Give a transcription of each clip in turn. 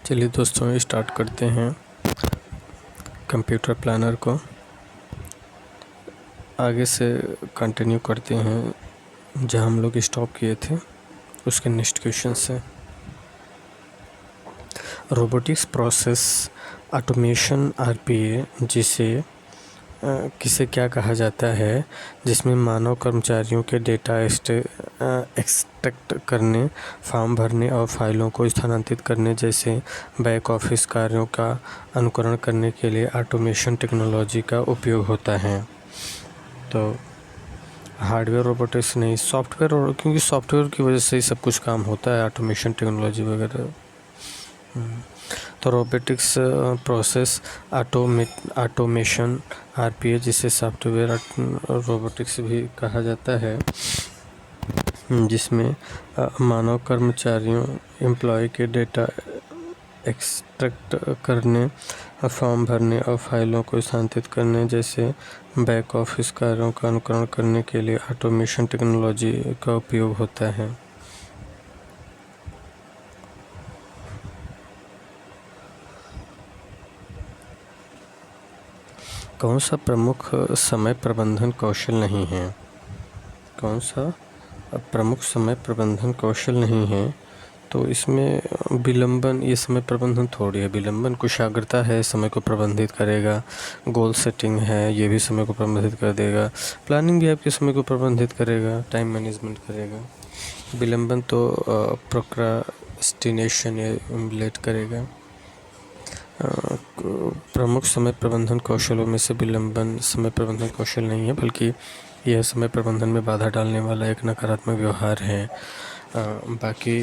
चलिए दोस्तों स्टार्ट करते हैं कंप्यूटर प्लानर को। आगे से कंटिन्यू करते हैं जहाँ हम लोग स्टॉप किए थे उसके नेक्स्ट क्वेश्चन से। रोबोटिक्स प्रोसेस ऑटोमेशन आरपीए किसे क्या कहा जाता है, जिसमें मानव कर्मचारियों के डेटा एक्सट्रैक्ट करने, फॉर्म भरने और फाइलों को स्थानांतरित करने जैसे बैक ऑफिस कार्यों का अनुकरण करने के लिए ऑटोमेशन टेक्नोलॉजी का उपयोग होता है। तो हार्डवेयर रोबोटिक्स नहीं, सॉफ्टवेयर, क्योंकि सॉफ्टवेयर की वजह से ही सब कुछ काम होता है, ऑटोमेशन टेक्नोलॉजी वगैरह। तो रोबोटिक्स प्रोसेस ऑटोमेशन आरपीए, जिसे सॉफ्टवेयर रोबोटिक्स भी कहा जाता है, जिसमें मानव कर्मचारियों एम्प्लॉय के डेटा एक्सट्रैक्ट करने, फॉर्म भरने और फाइलों को स्थानांतरित करने जैसे बैक ऑफिस कार्यों का अनुकरण करने के लिए ऑटोमेशन टेक्नोलॉजी का उपयोग होता है। कौन सा प्रमुख समय प्रबंधन कौशल नहीं है? कौन सा प्रमुख समय प्रबंधन कौशल नहीं है? तो इसमें विलंबन, ये समय प्रबंधन थोड़ी है। विलंबन कुशाग्रता है, समय को प्रबंधित करेगा। गोल सेटिंग है, ये भी समय को प्रबंधित कर देगा। प्लानिंग भी आपके समय को प्रबंधित करेगा, टाइम मैनेजमेंट करेगा। विलंबन तो प्रोक्रास्टिनेशन या लेट करेगा। प्रमुख समय प्रबंधन कौशलों में से विलंबन समय प्रबंधन कौशल नहीं है, बल्कि यह समय प्रबंधन में बाधा डालने वाला एक नकारात्मक व्यवहार है। बाकी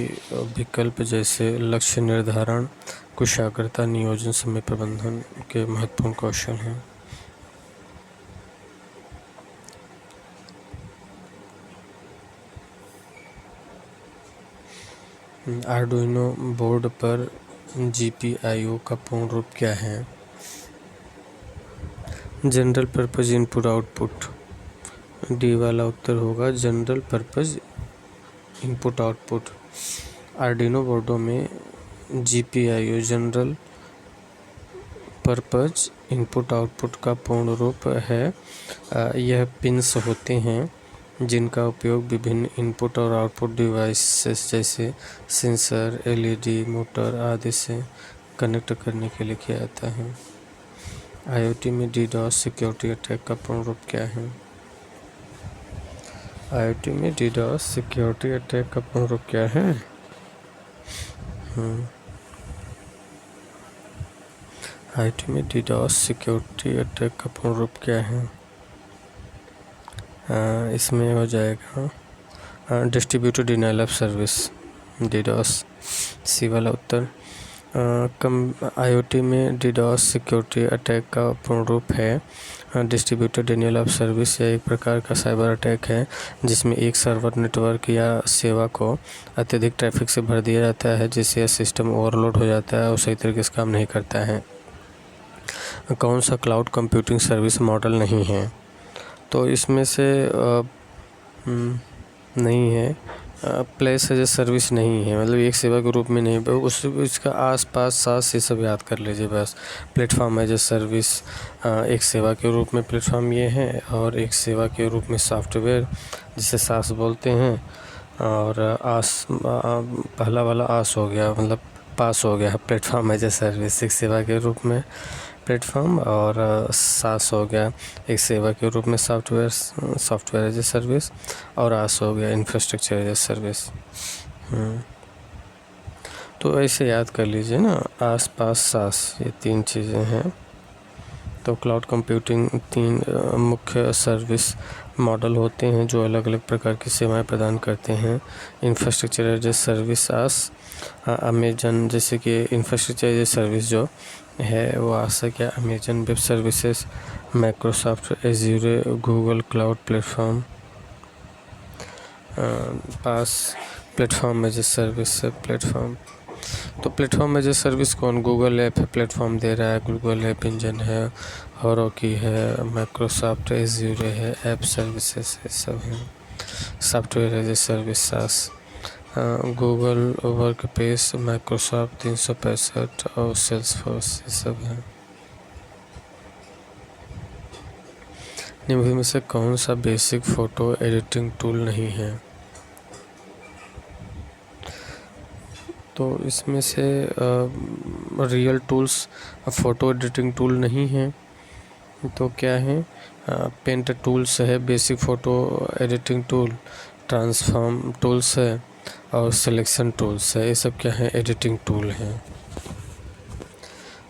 विकल्प जैसे लक्ष्य निर्धारण, कुशाग्रता, नियोजन समय प्रबंधन के महत्वपूर्ण कौशल हैं। आर्डुइनो बोर्ड पर GPIO का पूर्ण रूप क्या है? General purpose input output. D वाला उत्तर होगा general purpose input output. Arduino बोर्डों में GPIO general purpose input output का पूर्ण रूप है। यह पिन्स होते हैं जिनका उपयोग विभिन्न इनपुट और आउटपुट डिवाइसेस जैसे सेंसर, LED, मोटर आदि से कनेक्ट करने के लिए किया जाता है। IoT में DDoS सिक्योरिटी अटैक का पूर्ण रूप क्या है? IoT में DDoS सिक्योरिटी अटैक का पूर्ण रूप क्या है? IoT में DDoS सिक्योरिटी अटैक का पूर्ण रूप क्या है? इसमें हो जाएगा distributed denial of service, DDoS। सी वाला उत्तर। IoT में DDoS सिक्योरिटी अटैक का पूर्ण रूप है डिस्ट्रीब्यूटेड डिनाइल ऑफ सर्विस। यह एक प्रकार का साइबर अटैक है जिसमें एक सर्वर, नेटवर्क या सेवा को अत्यधिक ट्रैफिक से भर दिया जाता है, जिससे यह सिस्टम ओवरलोड हो जाता है और सही तरीके से काम नहीं करता है। कौन सा क्लाउड कंप्यूटिंग सर्विस मॉडल नहीं है? तो इसमें से नहीं है, प्लेस एज ए सर्विस नहीं है, मतलब एक सेवा के रूप में नहीं, इसका आसपास सास ये सब याद कर लीजिए बस। प्लेटफॉर्म एज ए सर्विस एक सेवा के रूप में प्लेटफॉर्म ये है, और एक सेवा के रूप में सॉफ्टवेयर जिसे सास बोलते हैं, और पहला वाला आस हो गया, मतलब पास हो गया। प्लेटफॉर्म एज ए सर्विस एक सेवा के रूप में प्लेटफॉर्म, और सास हो गया एक सेवा के रूप में सॉफ्टवेयर एज ए सर्विस, और आस हो गया इंफ्रास्ट्रक्चर एज ए सर्विस। तो ऐसे याद कर लीजिए ना, आस पास सास, ये तीन चीज़ें हैं। तो क्लाउड कंप्यूटिंग 3 मुख्य सर्विस मॉडल होते हैं जो अलग अलग प्रकार की सेवाएं प्रदान करते हैं। Infrastructure as a service IaaS, Amazon, जैसे कि इंफ्रास्ट्रक्चर एज ए सर्विस जो है वो आ सके Amazon Web Services, Microsoft Azure, Google Cloud Platform. PaaS platform as a service platform. तो प्लेटफॉर्म एज ए सर्विस कौन? गूगल ऐप प्लेटफॉर्म दे रहा है, गूगल ऐप इंजन है, हेरोकी है, माइक्रोसॉफ्ट एज्यूर है, ऐप सर्विसेज है, सब है। Software as a service SaaS, Google Workspace, Microsoft 365 और सेल्सफोर्स, ये सब हैं। निम्न में से कौन सा बेसिक फ़ोटो एडिटिंग टूल नहीं है? तो इसमें से real tools photo editing tool नहीं है, तो क्या है? पेंट टूल्स है, basic photo editing tool, transform tools है और सिलेक्शन टूल्स है। ये सब क्या है? एडिटिंग टूल हैं।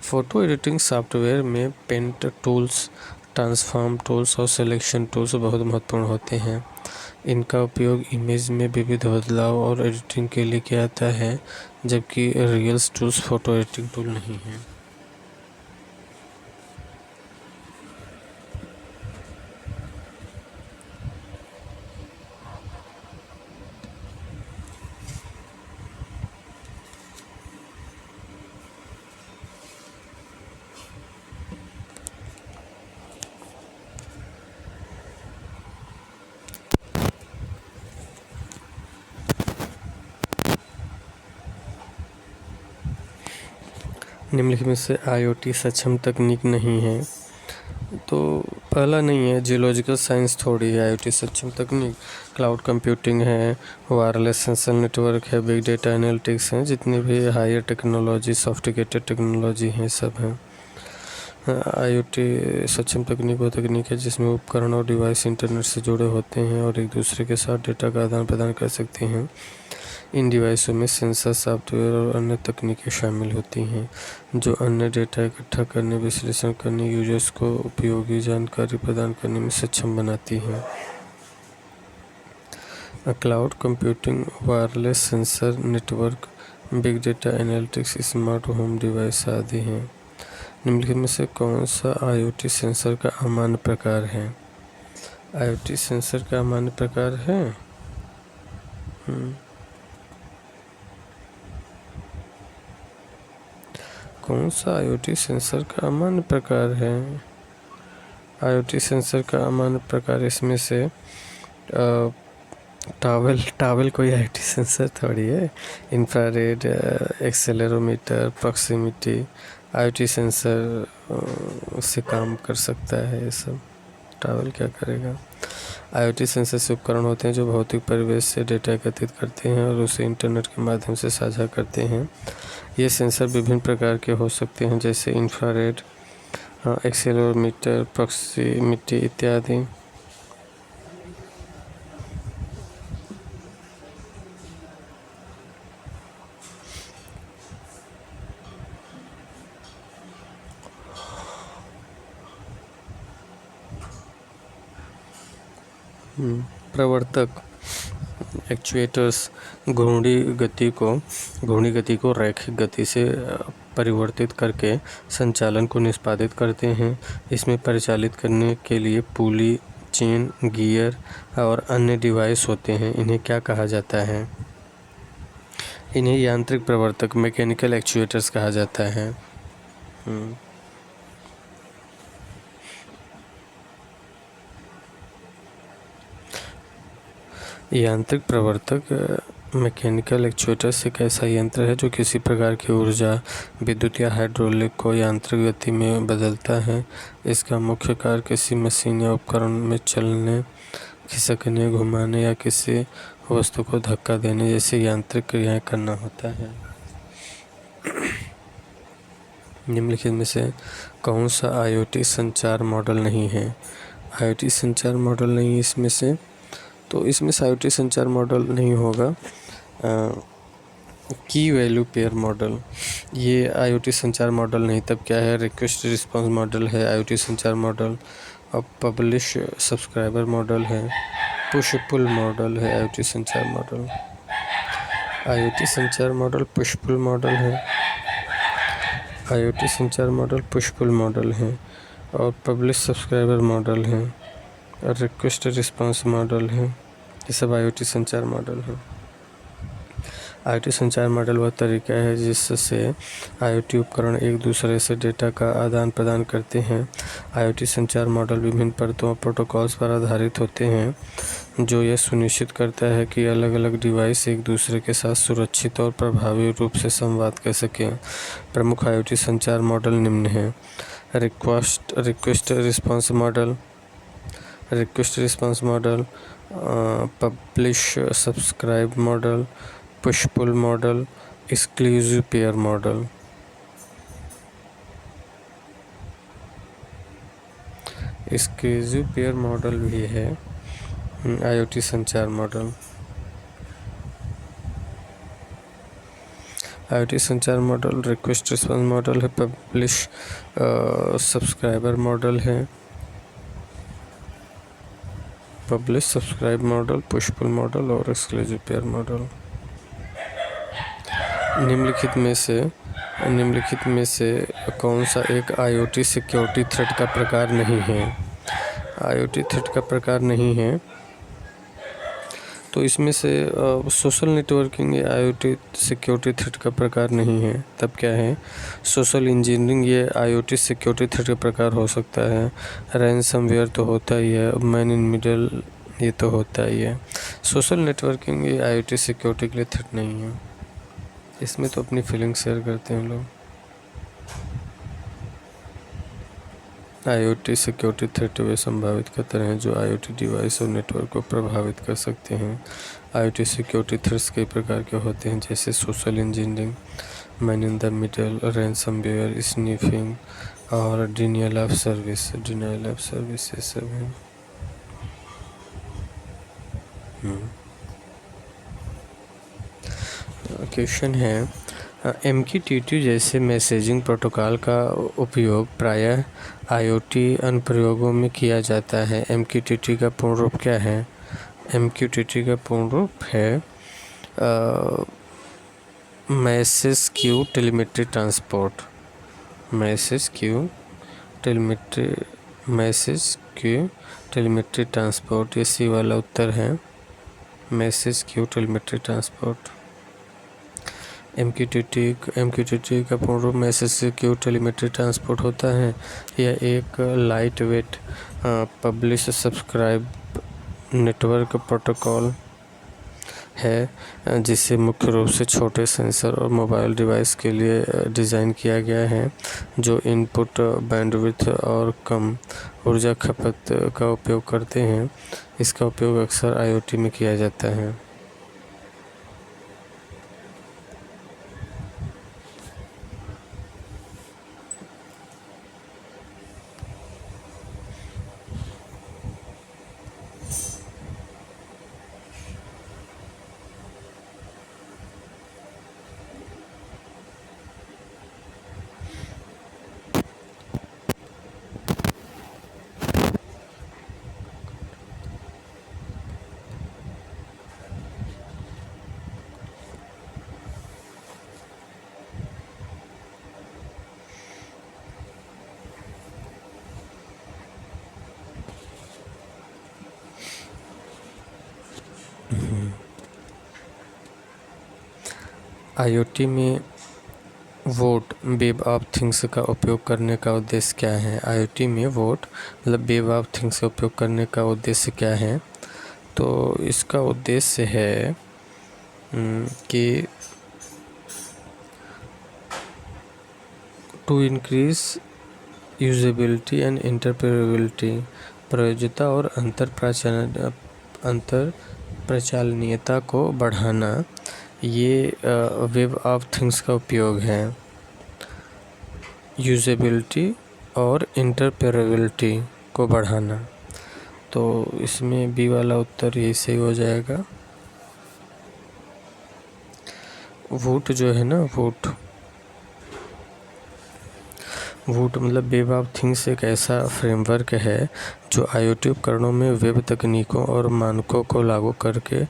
फ़ोटो एडिटिंग सॉफ्टवेयर में पेंट टूल्स, ट्रांसफॉर्म टूल्स और सिलेक्शन टूल्स बहुत महत्वपूर्ण होते हैं। इनका उपयोग इमेज में विविध बदलाव और एडिटिंग के लिए किया जाता है, जबकि real tools photo editing tool नहीं हैं। निम्नलिखित में से IoT सक्षम तकनीक नहीं है। तो पहला नहीं है, जियोलॉजिकल साइंस थोड़ी है IoT सक्षम तकनीक। क्लाउड कंप्यूटिंग है, वायरलेस सेंसर नेटवर्क है, बिग डेटा एनालिटिक्स हैं, जितनी भी हायर टेक्नोलॉजी, सॉफ्टिकेटेड टेक्नोलॉजी हैं, सब हैं। IoT सक्षम तकनीक वो तकनीक है जिसमें उपकरण और डिवाइस इंटरनेट से जुड़े होते हैं और एक दूसरे के साथ डेटा का आदान प्रदान कर सकते हैं। इन डिवाइसों में सेंसर, सॉफ्टवेयर और अन्य तकनीकें शामिल होती हैं जो अन्य डेटा इकट्ठा करने, विश्लेषण करने, यूजर्स को उपयोगी जानकारी प्रदान करने में सक्षम बनाती हैं। Cloud computing, wireless sensor network, big data analytics, smart home device आदि हैं। निम्नलिखित में से कौन सा IoT सेंसर का अमान्य प्रकार है? IoT सेंसर का अमान्य प्रकार है। कौन सा IoT सेंसर का अमान्य प्रकार है? IoT सेंसर का अमान्य प्रकार इसमें से टावल कोई IoT सेंसर थोड़ी है। Infrared, accelerometer, proximity IoT sensor से काम कर सकता है। ये सब टावल क्या करेगा? IoT सेंसर से उपकरण होते हैं जो भौतिक परिवेश से डेटा एकत्रित करते हैं और उसे इंटरनेट के माध्यम से साझा करते हैं। ये सेंसर विभिन्न प्रकार के हो सकते हैं, जैसे इंफ्रारेड, एक्सेलेरोमीटर, प्रॉक्सिमिटी इत्यादि। प्रवर्तक एक्चुएटर्स घूर्णी गति को रैखिक गति से परिवर्तित करके संचालन को निष्पादित करते हैं। इसमें परिचालित करने के लिए पुली, चेन, गियर और अन्य डिवाइस होते हैं। इन्हें क्या कहा जाता है? इन्हें यांत्रिक प्रवर्तक, मैकेनिकल एक्चुएटर्स कहा जाता है। यांत्रिक प्रवर्तक मैकेनिकल एक्चुएटर्स एक ऐसा यंत्र है जो किसी प्रकार की ऊर्जा, विद्युत या हाइड्रोलिक को यांत्रिक गति में बदलता है। इसका मुख्य कार्य किसी मशीन या उपकरण में चलने, खिसकने, घुमाने या किसी वस्तु को धक्का देने जैसी यांत्रिक क्रियाएं करना होता है। निम्नलिखित में से कौन सा IoT संचार मॉडल नहीं है? IoT संचार मॉडल नहीं है इसमें से, तो इसमें से IoT संचार मॉडल नहीं होगा। की वैल्यू पेयर मॉडल, ये IoT संचार मॉडल नहीं। तब क्या है? रिक्वेस्ट रिस्पांस मॉडल है IoT संचार मॉडल। अब पब्लिश सब्सक्राइबर मॉडल है, पुश पुल मॉडल है IoT संचार मॉडल। IoT संचार मॉडल पुश पुल मॉडल है, IoT संचार मॉडल पुश पुल मॉडल है और पब्लिश सब्सक्राइबर मॉडल है और रिक्वेस्ट रिस्पांस मॉडल है। ये सब IoT संचार मॉडल है। IoT संचार मॉडल वह तरीका है जिससे IoT उपकरण एक दूसरे से डेटा का आदान प्रदान करते हैं। IoT संचार मॉडल विभिन्न परतों और प्रोटोकॉल्स पर आधारित होते हैं जो यह सुनिश्चित करता है कि अलग अलग डिवाइस एक दूसरे के साथ सुरक्षित और प्रभावी रूप से संवाद कर सकें। प्रमुख IoT संचार मॉडल निम्न हैं: request response model, publish subscribe model, push pull model, exclusive pair model. Exclusive pair model भी है IoT संचार मॉडल। IoT संचार मॉडल रिक्वेस्ट रिस्पॉन्स मॉडल है, पब्लिश सब्सक्राइबर मॉडल है, publish subscribe model, push pull model और एक्सक्लूसिव पेयर मॉडल। निम्नलिखित में से कौन सा एक IoT सिक्योरिटी थ्रेट का प्रकार नहीं है? IoT थ्रेट का प्रकार नहीं है तो इसमें से सोशल नेटवर्किंग ये IoT सिक्योरिटी थ्रेट का प्रकार नहीं है। तब क्या है? सोशल इंजीनियरिंग ये IoT सिक्योरिटी थ्रेट का प्रकार हो सकता है। रैनसमवेयर तो होता ही है, मैन इन मिडल ये तो होता ही है। सोशल नेटवर्किंग ये IoT सिक्योरिटी के लिए थ्रेट नहीं है। इसमें तो अपनी फीलिंग शेयर करते हैं लोग। IoT सिक्योरिटी थ्रेट वे संभावित खतरे हैं जो IoT डिवाइस और नेटवर्क को प्रभावित कर सकते हैं। IoT सिक्योरिटी थ्रेट्स कई प्रकार के होते हैं जैसे social engineering, man in the middle, ransomware, sniffing और डिनियल ऑफ सर्विस ये सब हैं। क्वेश्चन है, MQTT जैसे मैसेजिंग प्रोटोकॉल का उपयोग प्रायः IoT अनुप्रयोगों में किया जाता है। MQTT का पूर्ण रूप क्या है? MQTT का पूर्ण रूप है message queue telemetry transport. Message queue telemetry transport, ये सी वाला उत्तर है। Message queue telemetry transport. MQTT का पूर्ण रूप मैसेज क्यू टेलीमेट्री ट्रांसपोर्ट होता है। यह एक light weight publish subscribe network protocol है जिसे मुख्य रूप से छोटे सेंसर और मोबाइल डिवाइस के लिए डिज़ाइन किया गया है जो इनपुट बैंडविड्थ और कम ऊर्जा खपत का उपयोग करते हैं। इसका उपयोग अक्सर IoT में किया जाता है। IoT में वोट वेब ऑफ थिंग्स का उपयोग करने का उद्देश्य क्या है? IoT में वोट मतलब वेब ऑफ थिंग्स का उपयोग करने का उद्देश्य क्या है? तो इसका उद्देश्य है कि to increase usability and interpretability, प्रयोज्यता और अंतर प्रचालनीयता को बढ़ाना, ये वेब ऑफ थिंग्स का उपयोग है। यूजेबिलिटी और इंटरप्रेटेबिलिटी को बढ़ाना, तो इसमें बी वाला उत्तर यही सही हो जाएगा। वोट जो है ना, वोट मतलब वेब ऑफ थिंग्स एक ऐसा फ्रेमवर्क है जो IoT उपकरणों में वेब तकनीकों और मानकों को लागू करके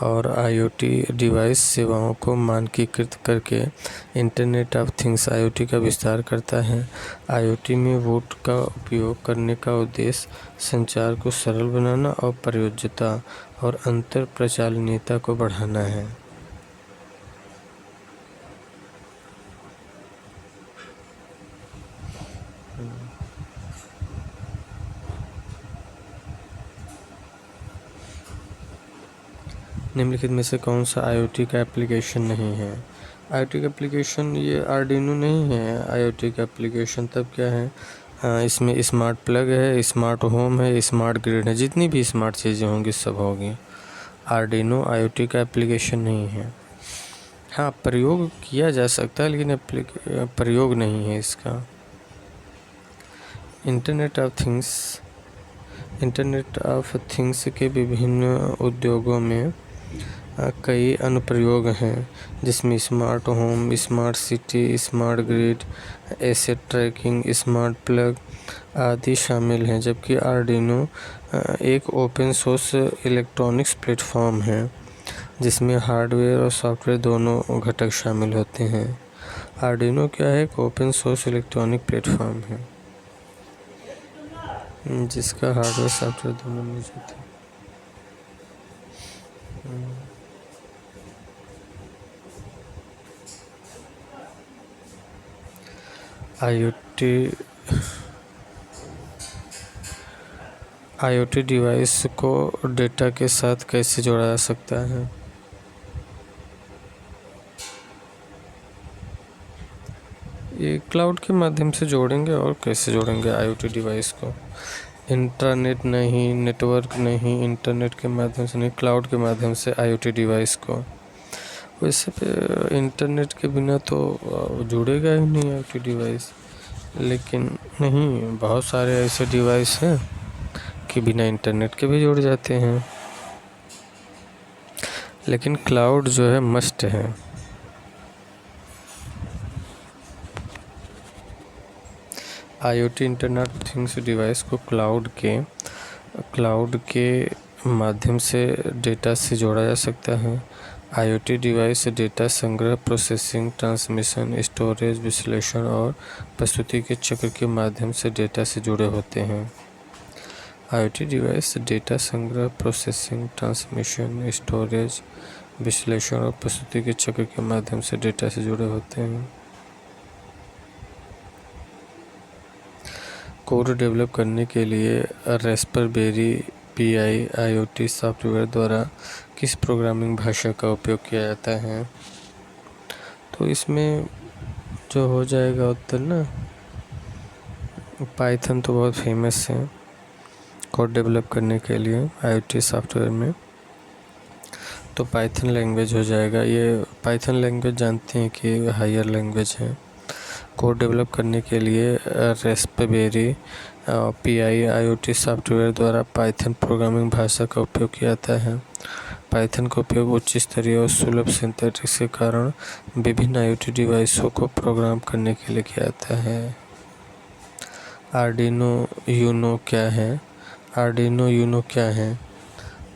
और IoT डिवाइस सेवाओं को मानकीकृत करके इंटरनेट ऑफ थिंग्स IoT का विस्तार करता है। IoT में वोट का उपयोग करने का उद्देश्य संचार को सरल बनाना और प्रयोज्यता और अंतर प्रचालनीयता को बढ़ाना है। निम्नलिखित में से कौन सा IoT का एप्लीकेशन नहीं है? IoT का एप्लीकेशन ये आर्डिनो नहीं है। IoT का एप्लीकेशन तब क्या है? इसमें स्मार्ट प्लग है, स्मार्ट होम है, स्मार्ट ग्रिड है, जितनी भी स्मार्ट चीज़ें होंगी सब होगी। आर्डिनो IoT का एप्लीकेशन नहीं है। हाँ, प्रयोग किया जा सकता है लेकिन प्रयोग नहीं है इसका। इंटरनेट ऑफ थिंग्स के विभिन्न उद्योगों में कई अनुप्रयोग हैं, जिसमें smart home, smart city, smart grid, asset tracking, smart plug आदि शामिल हैं। जबकि आर्डिनो एक ओपन सोर्स इलेक्ट्रॉनिक्स प्लेटफॉर्म है, जिसमें हार्डवेयर और सॉफ्टवेयर दोनों घटक शामिल होते हैं। आर्डिनो क्या है? एक ओपन सोर्स इलेक्ट्रॉनिक प्लेटफॉर्म है, जिसका हार्डवेयर सॉफ्टवेयर दोनों मौजूद है। IoT डिवाइस को डेटा के साथ कैसे जोड़ा जा सकता है? ये क्लाउड के माध्यम से जोड़ेंगे। और कैसे जोड़ेंगे IoT डिवाइस को? इंटरनेट नहीं, नेटवर्क नहीं, इंटरनेट के माध्यम से नहीं, क्लाउड के माध्यम से IoT डिवाइस को। वैसे पे इंटरनेट के बिना तो जुड़ेगा ही नहीं IoT डिवाइस। लेकिन नहीं, बहुत सारे ऐसे डिवाइस हैं कि बिना इंटरनेट के भी जुड़ जाते हैं, लेकिन क्लाउड जो है मस्ट है। IoT इंटरनेट थिंग्स डिवाइस को क्लाउड के माध्यम से डेटा से जोड़ा जा सकता है। IoT डिवाइस डेटा संग्रह, प्रोसेसिंग, ट्रांसमिशन, स्टोरेज, विश्लेषण और प्रस्तुति के चक्र के माध्यम से डेटा से जुड़े होते हैं। IoT डिवाइस डेटा संग्रह, प्रोसेसिंग, ट्रांसमिशन, स्टोरेज, विश्लेषण और प्रस्तुति के चक्र के माध्यम से डेटा से जुड़े होते हैं। कोड डेवलप करने के लिए रास्पबेरी पाई IoT सॉफ्टवेयर द्वारा किस प्रोग्रामिंग भाषा का उपयोग किया जाता है? तो इसमें जो हो जाएगा उत्तर ना, पाइथन तो बहुत फेमस है कोड डेवलप करने के लिए IoT सॉफ्टवेयर में, तो पाइथन लैंग्वेज हो जाएगा। ये पाइथन लैंग्वेज जानते हैं कि हायर लैंग्वेज है। कोड डेवलप करने के लिए रास्पबेरी पाई IoT सॉफ्टवेयर द्वारा पाइथन प्रोग्रामिंग भाषा का उपयोग किया जाता है। पाइथन का उपयोग उच्च स्तरीय और सुलभ सिंथेटिक्स के कारण विभिन्न IoT डिवाइसों को प्रोग्राम करने के लिए किया जाता है। आर्डिनो यूनो क्या है? आर्डिनो यूनो क्या है?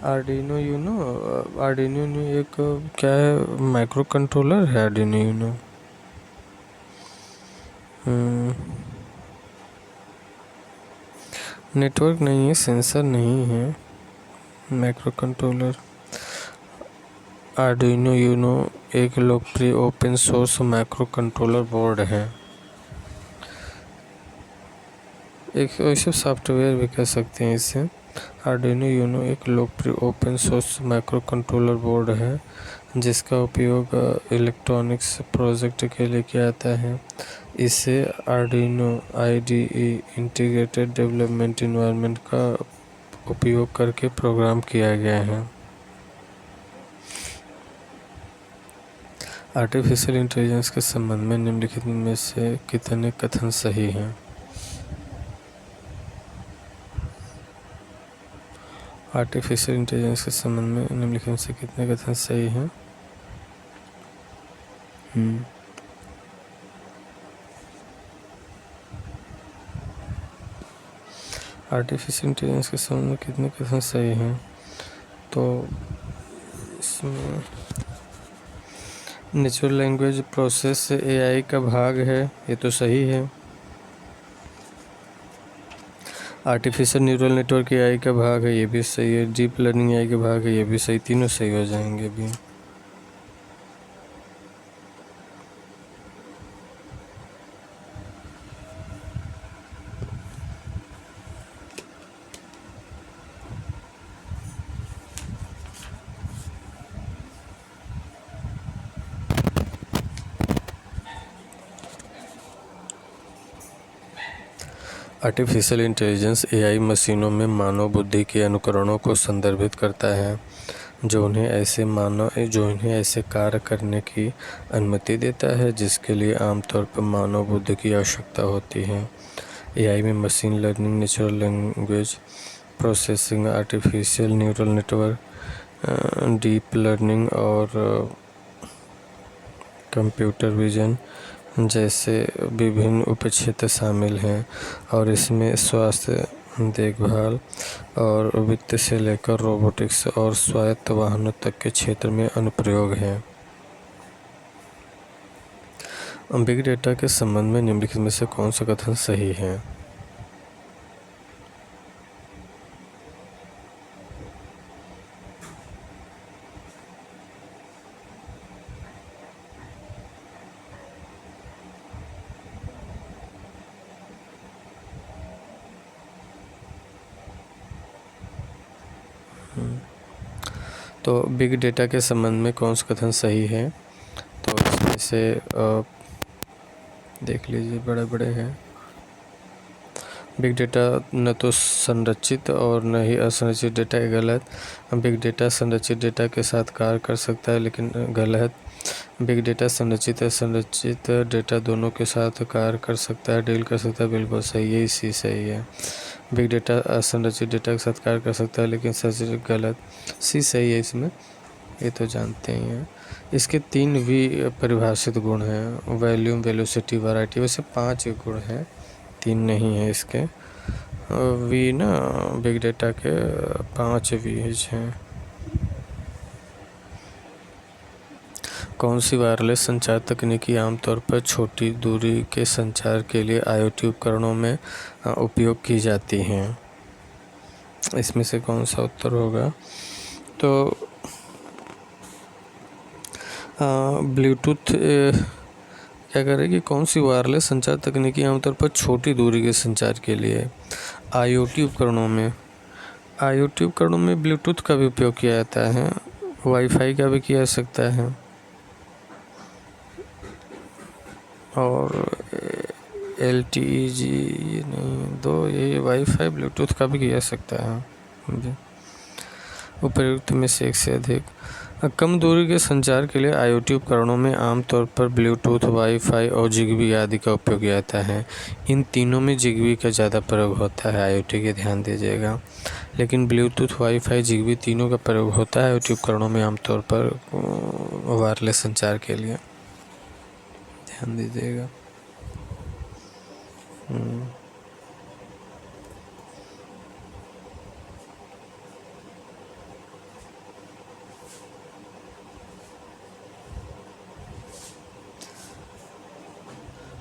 आर्डिनो यूनो एक क्या है? माइक्रो कंट्रोलर है आर्डिनो यूनो। नेटवर्क नहीं है, सेंसर नहीं है, माइक्रो कंट्रोलर। आर्डिनो यूनो एक लोकप्रिय open source micro controller board है। एक वैसे सॉफ्टवेयर भी कह सकते हैं इसे। आर्डिनो यूनो एक लोकप्रिय open source micro controller board है, जिसका उपयोग इलेक्ट्रॉनिक्स प्रोजेक्ट के लिए किया जाता है। इसे Arduino IDE integrated development environment का उपयोग करके प्रोग्राम किया गया है। आर्टिफिशियल इंटेलिजेंस के संबंध में निम्नलिखित में से कितने कथन सही हैं? आर्टिफिशियल इंटेलिजेंस के संबंध में निम्नलिखित में से कितने कथन सही हैं? आर्टिफिशियल इंटेलिजेंस के संबंध में कितने कथन सही हैं? तो इसमें नेचुरल लैंग्वेज प्रोसेस AI का भाग है, ये तो सही है। आर्टिफिशियल न्यूरल नेटवर्क AI का भाग है, ये भी सही है। डीप लर्निंग AI का भाग है, ये भी सही। तीनों सही हो जाएंगे अभी। आर्टिफिशियल इंटेलिजेंस एआई मशीनों में मानव बुद्धि के अनुकरणों को संदर्भित करता है जो उन्हें ऐसे कार्य करने की अनुमति देता है जिसके लिए आमतौर पर मानव बुद्धि की आवश्यकता होती है। एआई में machine learning, natural language processing, artificial neural network, deep learning और कंप्यूटर विजन जैसे विभिन्न उपक्षेत्र शामिल हैं और इसमें स्वास्थ्य देखभाल और वित्त से लेकर रोबोटिक्स और स्वायत्त वाहनों तक के क्षेत्र में अनुप्रयोग हैं। बिग डेटा के संबंध में निम्नलिखित में से कौन सा कथन सही है? तो बिग डेटा के संबंध में कौन सा कथन सही है? तो इसमें से देख लीजिए, बड़े बड़े हैं। बिग डेटा न तो संरचित और न ही असंरचित डेटा है, गलत। बिग डेटा संरचित डेटा के साथ कार्य कर सकता है, लेकिन गलत। बिग डेटा संरचित और संरचित डेटा दोनों के साथ कार्य कर सकता है, डील कर सकता है, बिल्कुल सही है, इसी सही है। बिग डेटा असंरचित डेटा के साथ कार्य कर सकता है लेकिन संरचित, गलत। सी सही है इसमें, ये तो जानते ही हैं। इसके 3 भी परिभाषित गुण हैं, वॉल्यूम, वेलोसिटी, वैरायटी। वैसे 5 गुण हैं, 3 नहीं है इसके। वी ना बिग डेटा के 5 वीज हैं। कौन सी वायरलेस संचार तकनीकी आमतौर पर छोटी दूरी के संचार के लिए IoT उपकरणों में उपयोग की जाती हैं? इसमें से कौन सा उत्तर होगा? तो ब्लूटूथ क्या करेगी? कौन सी वायरलेस संचार तकनीकी आमतौर पर छोटी दूरी के संचार के लिए IoT उपकरणों में ब्लूटूथ का भी उपयोग किया जाता है, वाईफाई का भी किया जा सकता है और LTE नहीं, दो ये वाईफाई ब्लूटूथ का भी किया जा सकता है। उपयुक्त में से एक से अधिक। कम दूरी के संचार के लिए IoT उपकरणों में आमतौर पर ब्लूटूथ, वाईफाई और जिगबी आदि का उपयोग किया जाता है। इन तीनों में जिगबी का ज़्यादा प्रयोग होता है IoT के, ध्यान दीजिएगा। लेकिन ब्लूटूथ, वाईफाई, जिगबी तीनों का प्रयोग होता है IoT उपकरणों में आमतौर पर वायरलेस संचार के लिए, ध्यान दीजिएगा।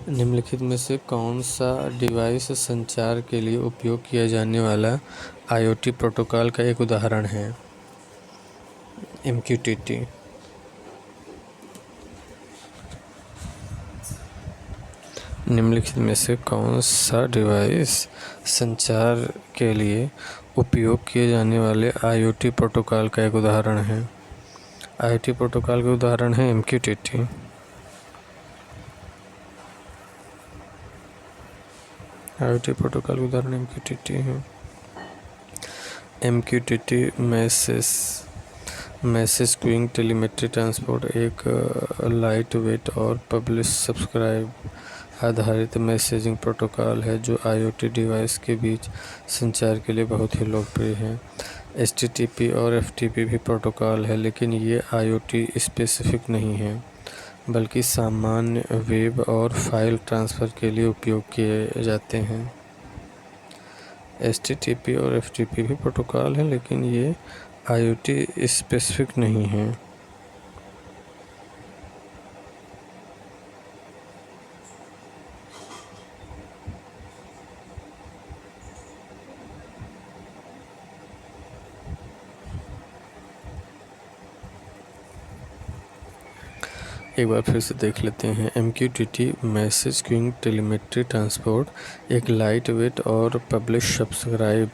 निम्नलिखित में से कौन सा डिवाइस संचार के लिए उपयोग किया जाने वाला IoT प्रोटोकॉल का एक उदाहरण है? MQTT। निम्नलिखित में से कौन सा डिवाइस संचार के लिए उपयोग किए जाने वाले IoT प्रोटोकॉल का एक उदाहरण है? IoT प्रोटोकॉल का उदाहरण है MQTT। IoT प्रोटोकॉल का उदाहरण MQTT है। MQTT message queuing telemetry transport एक लाइट वेट और पब्लिश सब्सक्राइब आधारित मैसेजिंग प्रोटोकॉल है जो IoT डिवाइस के बीच संचार के लिए बहुत ही लोकप्रिय है। HTTP और FTP भी प्रोटोकॉल है, लेकिन ये IoT स्पेसिफिक नहीं है बल्कि सामान्य वेब और फाइल ट्रांसफ़र के लिए उपयोग किए जाते हैं। HTTP और FTP भी प्रोटोकॉल हैं, लेकिन ये IoT स्पेसिफिक नहीं है। एक बार फिर से देख लेते हैं। MQTT message queuing telemetry transport एक लाइट वेट और पब्लिश सब्सक्राइब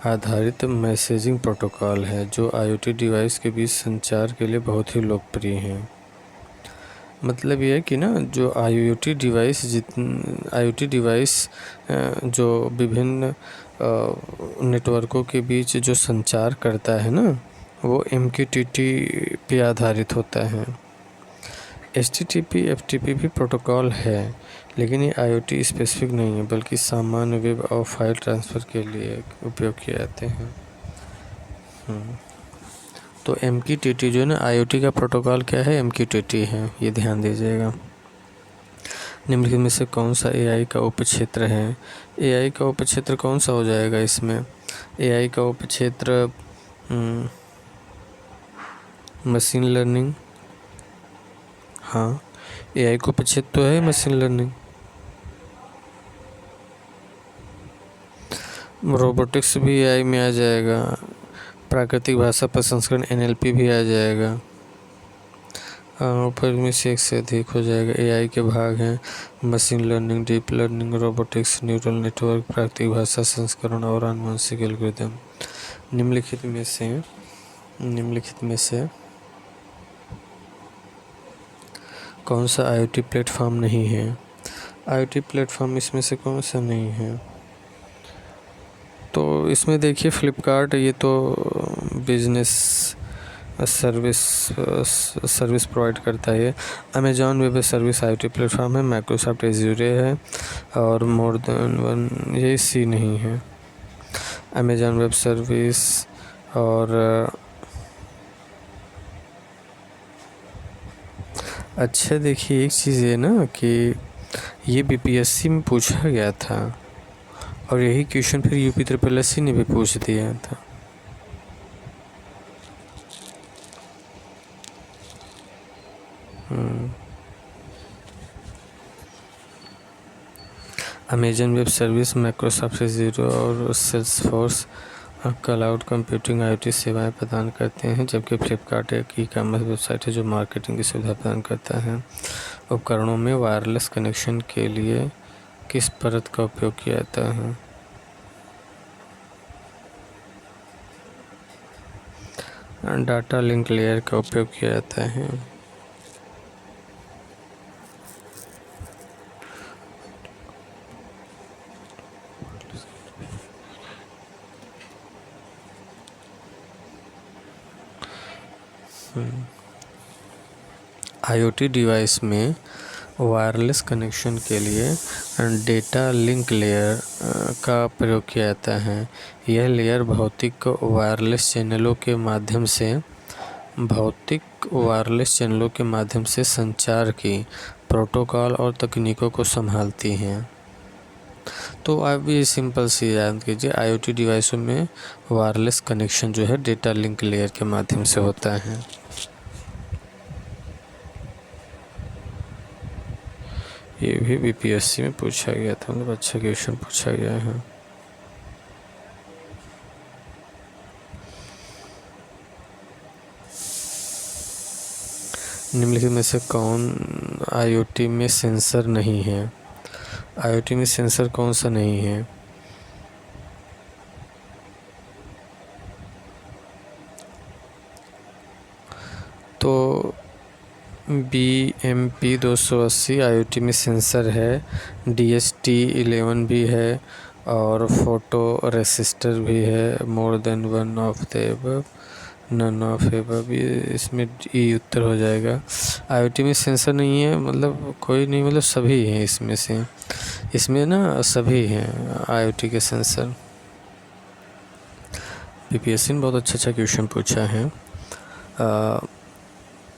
आधारित मैसेजिंग प्रोटोकॉल है जो IoT डिवाइस के बीच संचार के लिए बहुत ही लोकप्रिय है। मतलब ये है कि ना जो IoT डिवाइस जो विभिन्न नेटवर्कों के बीच जो संचार करता है ना, वो MQTT पे आधारित होता है। HTTP FTP भी प्रोटोकॉल है, लेकिन ये IoT स्पेसिफिक नहीं है, बल्कि सामान्य वेब और फाइल ट्रांसफ़र के लिए उपयोग किए जाते हैं। तो MQTT जो है ना, IoT का प्रोटोकॉल क्या है, MQTT है, ये ध्यान दीजिएगा। निम्नलिखित में से कौन सा AI का उपक्षेत्र है? AI का उपक्षेत्र कौन सा हो जाएगा इसमें? AI का उपक्षेत्र मशीन लर्निंग। हाँ, AI का उपक्षेत्र तो है मशीन लर्निंग। रोबोटिक्स भी AI में आ जाएगा। प्राकृतिक भाषा प्रसंस्करण NLP भी आ जाएगा। ऊपर में से अधिक हो जाएगा। AI के भाग हैं machine learning, deep learning, robotics, neural network, प्राकृतिक भाषा संस्करण और आनुवंशिक एल्गोरिदम। निम्नलिखित में से कौन सा IoT प्लेटफॉर्म नहीं है? IoT प्लेटफॉर्म इसमें से कौन सा नहीं है? तो इसमें देखिए फ्लिपकार्ट, ये तो बिजनेस सर्विस प्रोवाइड करता है। Amazon web service IoT platform है। माइक्रोसॉफ्ट एज्यूर है और मोर देन वन, ये सी नहीं है। अमेजॉन वेब सर्विस और अच्छा देखिए, एक चीज़ है ना कि ये BPSC में पूछा गया था और यही क्वेश्चन फिर UP SSS ने भी पूछ दिया था। Amazon web service, Microsoft Azure और सेल्सफोर्स क्लाउड कंप्यूटिंग IoT सेवाएं प्रदान करते हैं, जबकि फ्लिपकार्ट एक ई-कॉमर्स वेबसाइट है जो मार्केटिंग की सुविधा प्रदान करता है। उपकरणों में वायरलेस कनेक्शन के लिए किस परत का उपयोग किया जाता है? डाटा लिंक लेयर का उपयोग किया जाता है। IoT डिवाइस में वायरलेस कनेक्शन के लिए डेटा लिंक लेयर का प्रयोग किया जाता है। यह लेयर भौतिक वायरलेस चैनलों के माध्यम से संचार की प्रोटोकॉल और तकनीकों को संभालती हैं। तो आप ये सिंपल सी याद कीजिए, IoT डिवाइसों में वायरलेस कनेक्शन जो है डेटा लिंक लेयर के माध्यम से होता है। ये भी BPSC में पूछा गया था, मतलब अच्छा क्वेश्चन पूछा गया है। निम्नलिखित में से कौन IoT में सेंसर नहीं है? IoT में सेंसर कौन सा नहीं है? तो BMP280 IoT में सेंसर है। DHT11 भी है और फोटो रेसिस्टर भी है। More than one of the above, none of above, इसमें ई उत्तर हो जाएगा। IoT में सेंसर नहीं है मतलब कोई नहीं, मतलब सभी हैं इसमें से। इसमें ना सभी हैं IoT के सेंसर। BPSC ने बहुत अच्छा क्वेश्चन पूछा है।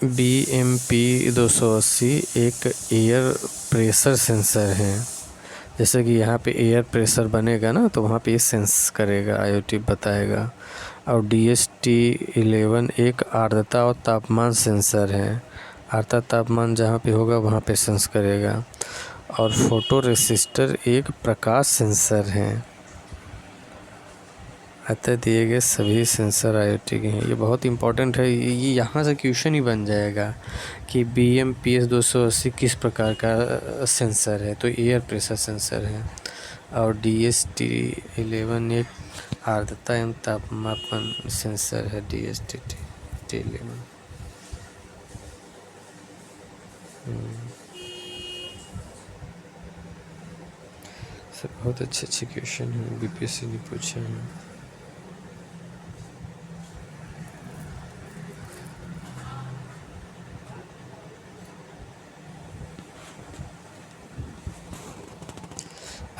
BMP280 एक एयर प्रेशर सेंसर है। जैसे कि यहाँ पे एयर प्रेशर बनेगा ना, तो वहाँ पे ये सेंस करेगा, IoT बताएगा। और DHT11 एक आर्द्रता और तापमान सेंसर है। आर्द्रता तापमान जहाँ पे होगा वहाँ पे सेंस करेगा। और फोटो रेसिस्टर एक प्रकाश सेंसर है। अतः दिए गए सभी सेंसर IoT के हैं। ये बहुत इंपॉर्टेंट है, ये यहाँ से क्वेश्चन ही बन जाएगा कि BMP280 किस प्रकार का सेंसर है, तो एयर प्रेशर सेंसर है। और DHT11 एक आर्द्रता एवं तापमान सेंसर है, DHT11। सब बहुत अच्छे अच्छे क्वेश्चन हैं, बीपीएससी ने पूछे हैं।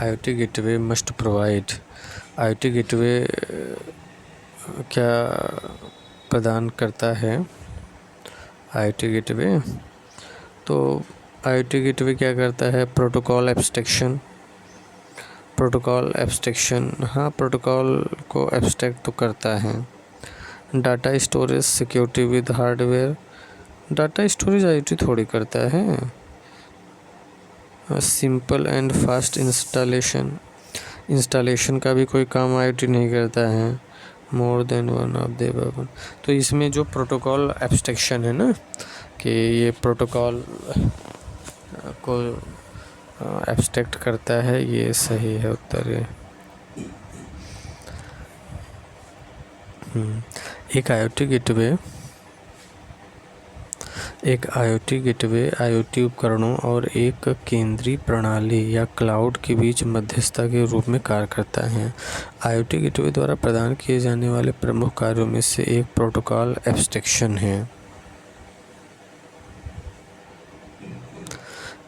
IoT gateway must provide. IoT gateway क्या प्रदान करता है? IoT गेटवे तो IoT गेटवे क्या करता है? Protocol abstraction. हाँ, प्रोटोकॉल को एब्स्ट्रैक्ट तो करता है। Data storage security with hardware. Data storage IoT थोड़ी करता है। सिंपल एंड फास्ट इंस्टॉलेशन का भी कोई काम IoT नहीं करता है। More than one of the above. तो इसमें जो प्रोटोकॉल एब्स्ट्रैक्शन है ना, कि ये प्रोटोकॉल को एब्स्ट्रैक्ट करता है, ये सही है उत्तर है। एक IoT गेटवे IoT उपकरणों और एक केंद्रीय प्रणाली या क्लाउड के बीच मध्यस्थता के रूप में कार्य करता है। IoT गेटवे द्वारा प्रदान किए जाने वाले प्रमुख कार्यों में से एक प्रोटोकॉल एब्स्ट्रैक्शन है।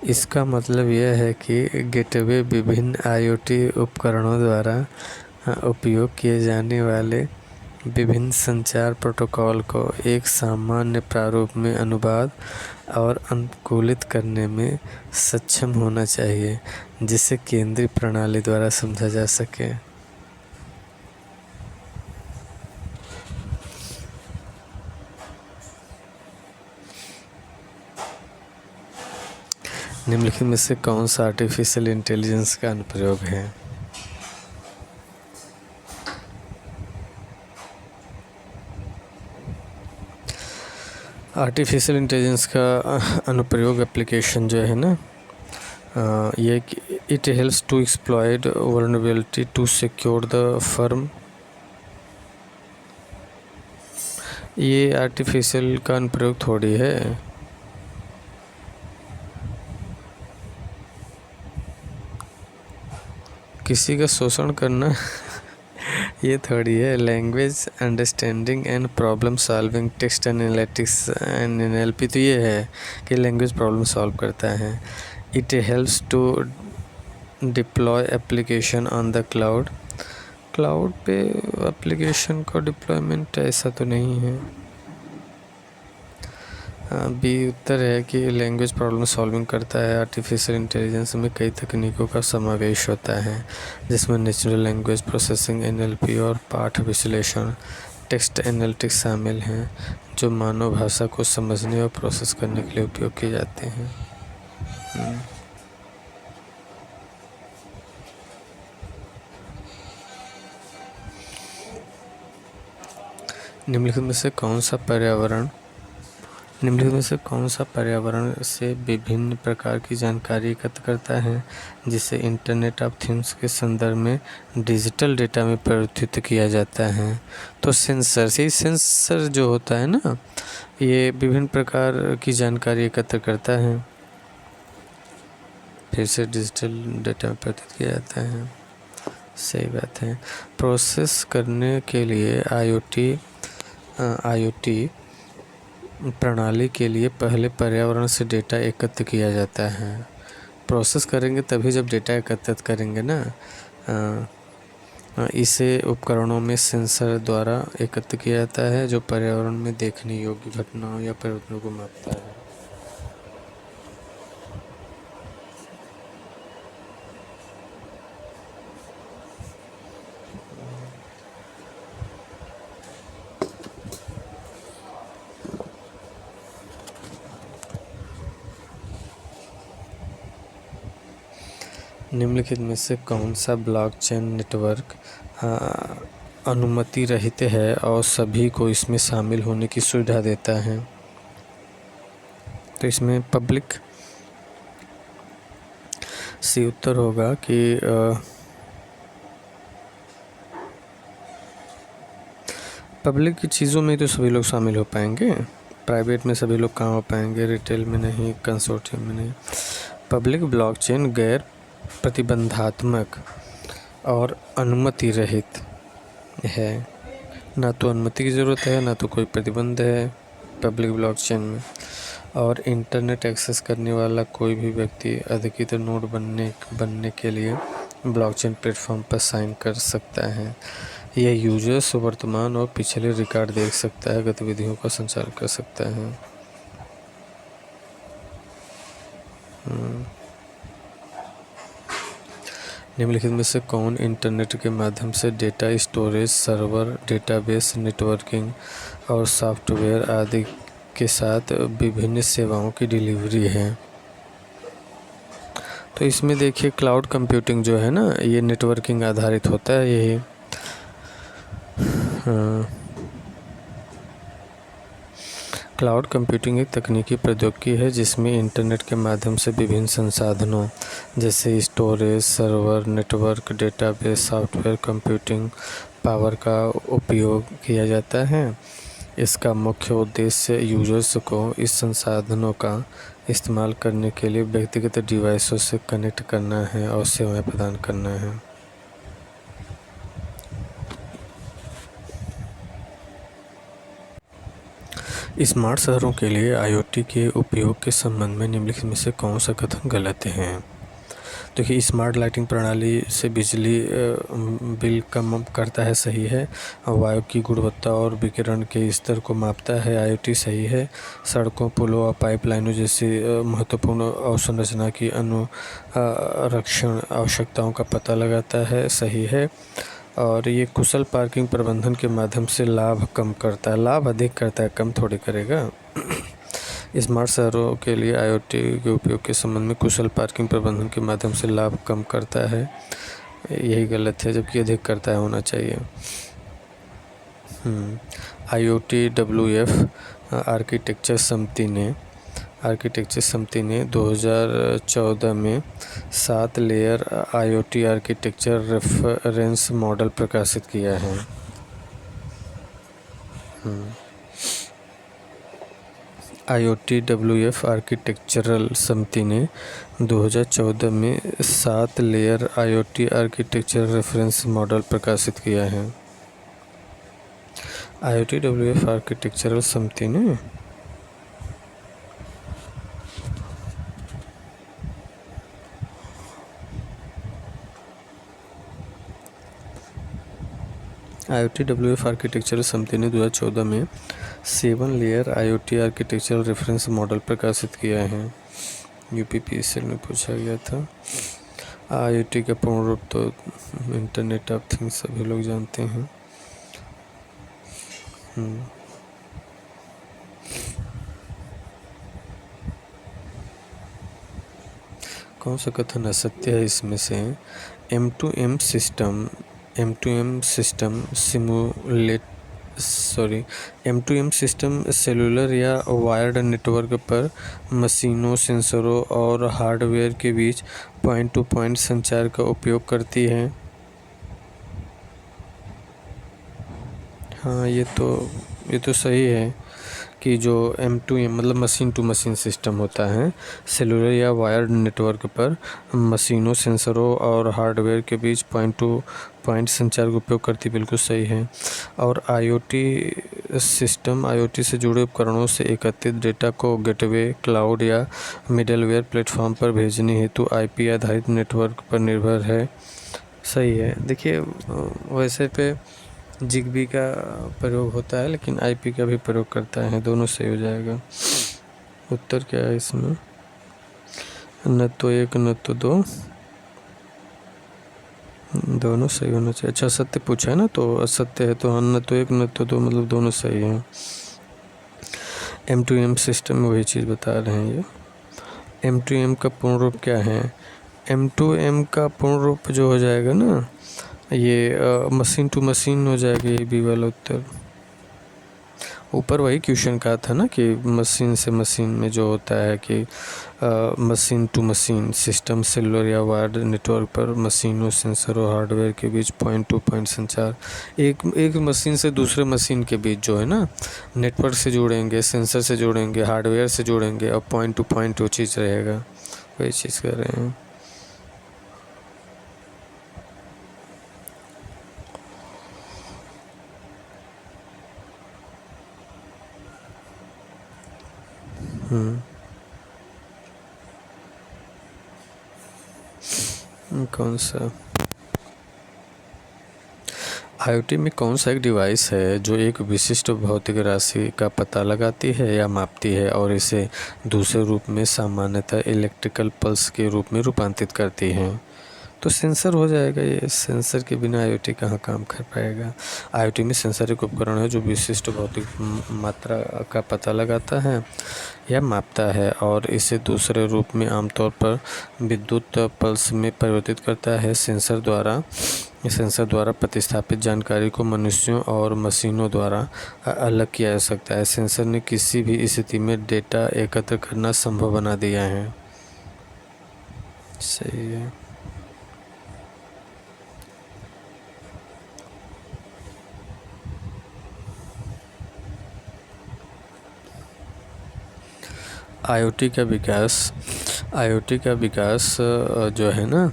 इसका मतलब यह है कि गेटवे विभिन्न IoT उपकरणों द्वारा उपयोग किए जाने वाले विभिन्न संचार प्रोटोकॉल को एक सामान्य प्रारूप में अनुवाद और अनुकूलित करने में सक्षम होना चाहिए, जिसे केंद्रीय प्रणाली द्वारा समझा जा सके। निम्नलिखित में से कौन सा आर्टिफिशियल इंटेलिजेंस का अनुप्रयोग है? आर्टिफिशियल इंटेलिजेंस का अनुप्रयोग एप्लीकेशन जो है ना, ये it helps to exploit vulnerability to secure the firm. ये आर्टिफिशियल का अनुप्रयोग थोड़ी है। किसी का शोषण करना ये थोड़ी है। Language understanding and problem solving, text analytics and NLP तो ये है कि लैंग्वेज प्रॉब्लम सॉल्व करता है। It helps to deploy application on the cloud पे एप्लीकेशन का डिप्लॉयमेंट ऐसा तो नहीं है। बी उत्तर है कि लैंग्वेज प्रॉब्लम सॉल्विंग करता है। आर्टिफिशियल इंटेलिजेंस में कई तकनीकों का समावेश होता है, जिसमें नेचुरल लैंग्वेज प्रोसेसिंग NLP और पाठ विश्लेषण टेक्स्ट एनालिटिक्स शामिल हैं, जो मानव भाषा को समझने और प्रोसेस करने के लिए उपयोग किए जाते हैं। निम्नलिखित में से कौन सा पर्यावरण से विभिन्न प्रकार की जानकारी एकत्र करता है, जिसे इंटरनेट ऑफ थिंग्स के संदर्भ में डिजिटल डेटा में परिवर्तित किया जाता है? तो सेंसर जो होता है ना, ये विभिन्न प्रकार की जानकारी एकत्र करता है, फिर से डिजिटल डेटा में परिवर्तित किया जाता है। सही बात है। प्रोसेस करने के लिए IoT प्रणाली के लिए पहले पर्यावरण से डेटा एकत्र किया जाता है। प्रोसेस करेंगे तभी जब डेटा एकत्रित करेंगे ना। इसे उपकरणों में सेंसर द्वारा एकत्र किया जाता है, जो पर्यावरण में देखने योग्य घटनाओं या परिवर्तनों को मापता है। निम्नलिखित में से कौन सा ब्लॉकचेन नेटवर्क अनुमति रहित है और सभी को इसमें शामिल होने की सुविधा देता है? तो इसमें पब्लिक सी उत्तर होगा कि पब्लिक की चीज़ों में तो सभी लोग शामिल हो पाएंगे। प्राइवेट में सभी लोग काम हो पाएंगे, रिटेल में नहीं, कंसोर्टियम में नहीं। पब्लिक ब्लॉकचेन गैर प्रतिबंधात्मक और अनुमति रहित है, ना तो अनुमति की ज़रूरत है ना तो कोई प्रतिबंध है पब्लिक ब्लॉकचेन में। और इंटरनेट एक्सेस करने वाला कोई भी व्यक्ति अधिकृत नोड बनने के लिए ब्लॉकचेन प्लेटफॉर्म पर साइन कर सकता है। यह यूजर्स वर्तमान और पिछले रिकॉर्ड देख सकता है, गतिविधियों का संचालन कर सकता है। निम्नलिखित में से कौन इंटरनेट के माध्यम से data storage, server, database, networking और सॉफ्टवेयर आदि के साथ विभिन्न सेवाओं की डिलीवरी है? तो इसमें देखिए क्लाउड कंप्यूटिंग जो है ना, ये नेटवर्किंग आधारित होता है यही। क्लाउड कंप्यूटिंग एक तकनीकी प्रौद्योगिकी है जिसमें इंटरनेट के माध्यम से विभिन्न संसाधनों जैसे storage, server, network, database, software computing power का उपयोग किया जाता है। इसका मुख्य उद्देश्य यूजर्स को इस संसाधनों का इस्तेमाल करने के लिए व्यक्तिगत डिवाइसों से कनेक्ट करना है और सेवाएं प्रदान करना है। स्मार्ट शहरों के लिए आईओटी के उपयोग के संबंध में निम्नलिखित में से कौन सा कथन गलत है? देखिए, स्मार्ट लाइटिंग प्रणाली से बिजली बिल कम करता है, सही है। वायु की गुणवत्ता और विकिरण के स्तर को मापता है, आईओटी, सही है। सड़कों, पुलों और पाइपलाइनों जैसी महत्वपूर्ण अवसंरचना की अनुरक्षण आवश्यकताओं का पता लगाता है, सही है। और ये कुशल पार्किंग प्रबंधन के माध्यम से लाभ कम करता है, लाभ अधिक करता है, कम थोड़ी करेगा। स्मार्ट शहरों के लिए आईओटी के उपयोग के संबंध में कुशल पार्किंग प्रबंधन के माध्यम से लाभ कम करता है, यही गलत है, जबकि अधिक करता है होना चाहिए। आईओटी डब्ल्यूएफ आर्किटेक्चर समिति ने 2014 में 7 layer IoT architecture reference model प्रकाशित किया है। आईओटी डब्ल्यूएफ आर्किटेक्चरल समिति ने 2014 में 7 layer IoT architecture reference model प्रकाशित किया है। आईओटी डब्ल्यूएफ आर्किटेक्चरल समिति ने आईओटी डब्ल्यूएफ आर्किटेक्चरल समिति ने 2014 में 7 layer IoT architectural reference model प्रकाशित किया है। यूपीपीएससी में पूछा गया था। आईओटी का पूर्ण रूप तो इंटरनेट ऑफ थिंग्स सभी लोग जानते हैं। कौन सा कथन असत्य है इसमें से? M2M सिस्टम सेलुलर या वायर्ड नेटवर्क पर मशीनों, सेंसरों और हार्डवेयर के बीच पॉइंट टू पॉइंट संचार का उपयोग करती है। हाँ, ये तो सही है कि जो M2M मतलब मशीन टू मशीन सिस्टम होता है, सेलुलर या वायर्ड नेटवर्क पर मशीनों, सेंसरों और हार्डवेयर के बीच पॉइंट टू पॉइंट संचार का उपयोग करती, बिल्कुल सही है। और आईओटी सिस्टम आईओटी से जुड़े उपकरणों से एकत्रित डेटा को गेटवे, क्लाउड या मिडलवेयर प्लेटफॉर्म पर भेजने हेतु आईपी आधारित नेटवर्क पर निर्भर है, सही है। देखिए, वैसे पे जिगबी का प्रयोग होता है लेकिन आईपी का भी प्रयोग करता है, दोनों सही हो जाएगा। उत्तर क्या है इसमें? न तो एक न तो दो, दोनों सही होना चाहिए। अच्छा, सत्य पूछा है ना, तो असत्य है, तो न तो एक न तो दो मतलब दोनों सही हैं। M2M सिस्टम में वही चीज़ बता रहे हैं ये। M2M का पूर्ण रूप क्या है? M2M का पूर्ण रूप जो हो जाएगा ना, ये मशीन टू मशीन हो जाएगा, ये बी वाला उत्तर। ऊपर वही क्वेश्चन का था ना कि मशीन से मशीन में जो होता है कि machine to machine system cellular या वायर्ड नेटवर्क पर मशीनों सेंसर और हार्डवेयर के बीच पॉइंट टू पॉइंट संचार, एक एक मशीन से दूसरे मशीन के बीच जो है ना नेटवर्क से जुड़ेंगे, सेंसर से जुड़ेंगे, हार्डवेयर से जुड़ेंगे और पॉइंट टू पॉइंट वो चीज़ रहेगा, वही चीज़ कर रहे हैं। कौन सा IoT में कौन सा एक डिवाइस है जो एक विशिष्ट भौतिक राशि का पता लगाती है या मापती है और इसे दूसरे रूप में सामान्यतः इलेक्ट्रिकल पल्स के रूप में रूपांतरित करती है? तो सेंसर हो जाएगा ये। सेंसर के बिना IoT कहाँ काम कर पाएगा। IoT में सेंसर एक उपकरण है जो विशिष्ट भौतिक मात्रा का पता लगाता है या मापता है और इसे दूसरे रूप में आमतौर पर विद्युत पल्स में परिवर्तित करता है। सेंसर द्वारा प्रतिस्थापित जानकारी को मनुष्यों और मशीनों द्वारा अलग किया जा सकता है। सेंसर ने किसी भी स्थिति में डेटा एकत्र करना संभव बना दिया है। सही है। IoT का विकास जो है ना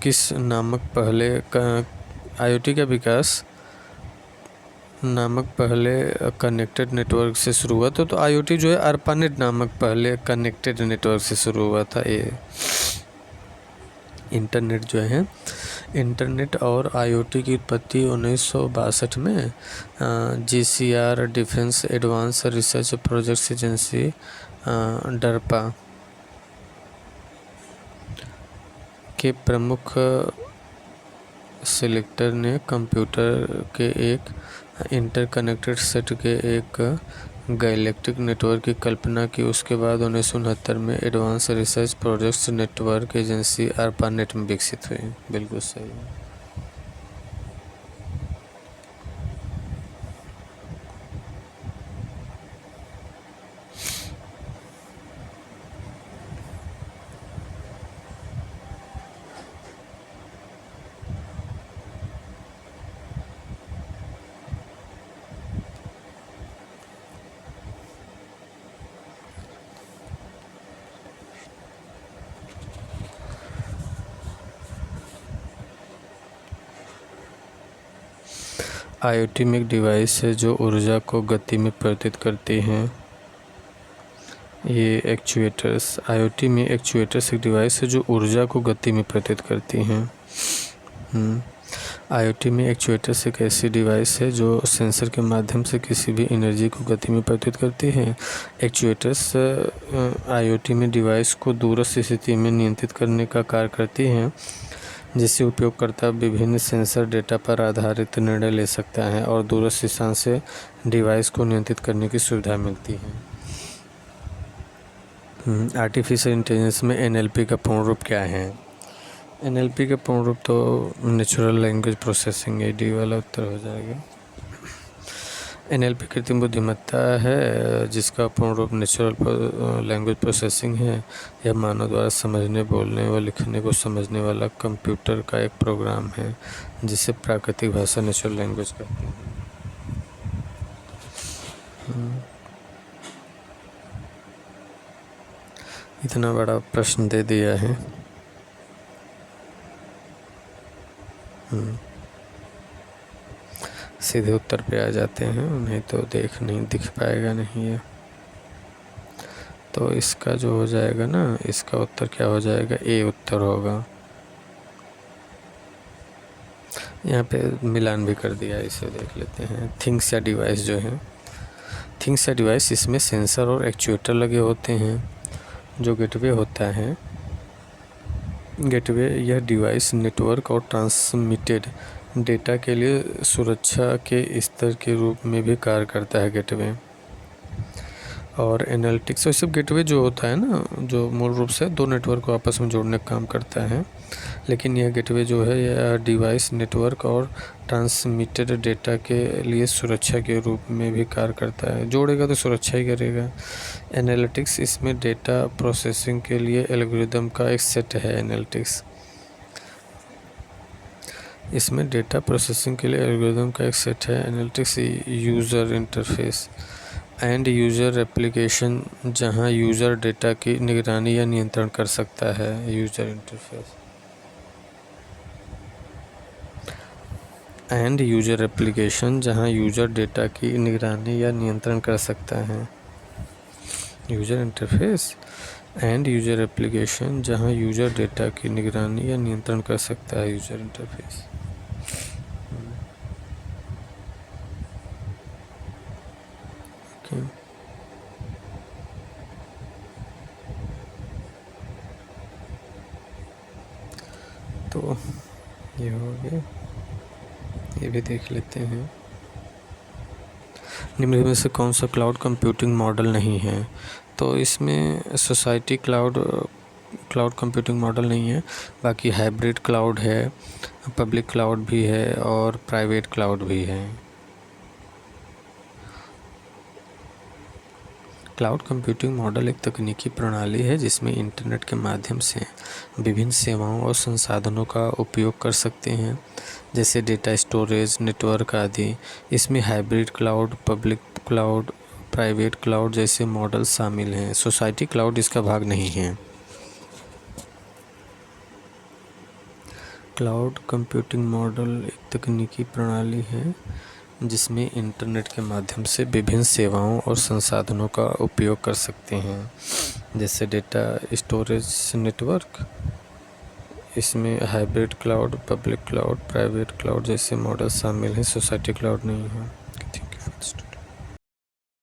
किस नामक पहले IoT का विकास नामक पहले कनेक्टेड नेटवर्क से शुरू हुआ था। तो IoT जो है ARPANET नामक पहले कनेक्टेड नेटवर्क से शुरू हुआ था। ये इंटरनेट जो है इंटरनेट और IoT की उत्पत्ति 1962 में GCR defence advance research projects agency DARPA के प्रमुख सिलेक्टर ने कंप्यूटर के एक इंटरकनेक्टेड सेट के एक गैलेक्टिक नेटवर्क की कल्पना की। उसके बाद 1969 में advance research projects network agency ARPANET में विकसित हुई। बिल्कुल सही है। IoT में एक डिवाइस है जो ऊर्जा को गति में परिवर्तित करती हैं। ये एक्चुएटर्स। IoT में एक्चुएटर्स एक डिवाइस है जो ऊर्जा को गति में परिवर्तित करती हैं। IoT में एक्चुएटर्स एक ऐसी डिवाइस है जो सेंसर के माध्यम से किसी भी एनर्जी को गति में परिवर्तित करती है। एक्चुएटर्स IoT में डिवाइस को दूरस्थ स्थिति में नियंत्रित करने का कार्य करती हैं, जिससे उपयोगकर्ता विभिन्न सेंसर डेटा पर आधारित निर्णय ले सकता है और दूरस्थ स्थान से डिवाइस को नियंत्रित करने की सुविधा मिलती है। आर्टिफिशियल इंटेलिजेंस में NLP का पूर्ण रूप क्या है? NLP का पूर्ण रूप तो नेचुरल लैंग्वेज प्रोसेसिंग है। डी वाला उत्तर हो जाएगा। NLP कृत्रिम बुद्धिमत्ता है जिसका पूर्ण रूप नेचुरल लैंग्वेज प्रोसेसिंग है। यह मानव द्वारा समझने, बोलने व लिखने को समझने वाला कंप्यूटर का एक प्रोग्राम है जिसे प्राकृतिक भाषा नेचुरल लैंग्वेज कहते हैं। इतना बड़ा प्रश्न दे दिया है। सीधे उत्तर पे आ जाते हैं, उन्हें तो दिख पाएगा नहीं है। तो इसका जो हो जाएगा ना, इसका उत्तर क्या हो जाएगा? A उत्तर होगा। यहाँ पे मिलान भी कर दिया, इसे देख लेते हैं। थिंग्स या डिवाइस जो है, थिंग्स या डिवाइस, इसमें सेंसर और एक्चुएटर लगे होते हैं। जो गेटवे होता है, गेटवे यह डिवाइस नेटवर्क और ट्रांसमिटेड डेटा के लिए सुरक्षा के स्तर के रूप में भी कार्य करता है। गेटवे और एनालिटिक्स। और सब गेटवे जो होता है ना, जो मूल रूप से दो नेटवर्क को आपस में जोड़ने का काम करता है, लेकिन यह गेटवे जो है यह डिवाइस नेटवर्क और ट्रांसमिटेड डेटा के लिए सुरक्षा के रूप में भी कार्य करता है। जोड़ेगा तो सुरक्षा ही करेगा। एनालिटिक्स, इसमें डेटा प्रोसेसिंग के लिए एल्गोरिदम का एक सेट है। एनालिटिक्स इसमें डेटा प्रोसेसिंग के लिए एल्गोरिदम का एक सेट है। Analytics user interface end user application, जहां यूज़र डेटा की निगरानी या नियंत्रण कर सकता है। User interface end user application, जहां यूज़र डेटा की निगरानी या नियंत्रण कर सकता है। User interface end user application, जहां यूज़र डेटा की निगरानी या नियंत्रण कर सकता है। User interface. ओके, तो ये हो गया, ये भी देख लेते हैं। निम्न में से कौन सा क्लाउड कंप्यूटिंग मॉडल नहीं है? तो इसमें सोसाइटी क्लाउड कंप्यूटिंग मॉडल नहीं है। बाकी हाइब्रिड क्लाउड है, पब्लिक क्लाउड भी है और प्राइवेट क्लाउड भी है। क्लाउड कंप्यूटिंग मॉडल एक तकनीकी प्रणाली है जिसमें इंटरनेट के माध्यम से विभिन्न सेवाओं और संसाधनों का उपयोग कर सकते हैं, जैसे डेटा स्टोरेज, नेटवर्क आदि। इसमें hybrid cloud, public cloud, private cloud जैसे मॉडल शामिल हैं। सोसाइटी क्लाउड इसका भाग नहीं है। क्लाउड कंप्यूटिंग मॉडल एक तकनीकी प्रणाली है जिसमें इंटरनेट के माध्यम से विभिन्न सेवाओं और संसाधनों का उपयोग कर सकते हैं, जैसे डेटा स्टोरेज, नेटवर्क। इसमें hybrid cloud, public cloud, private cloud जैसे मॉडल शामिल हैं। सोसाइटी क्लाउड नहीं है। Thank you.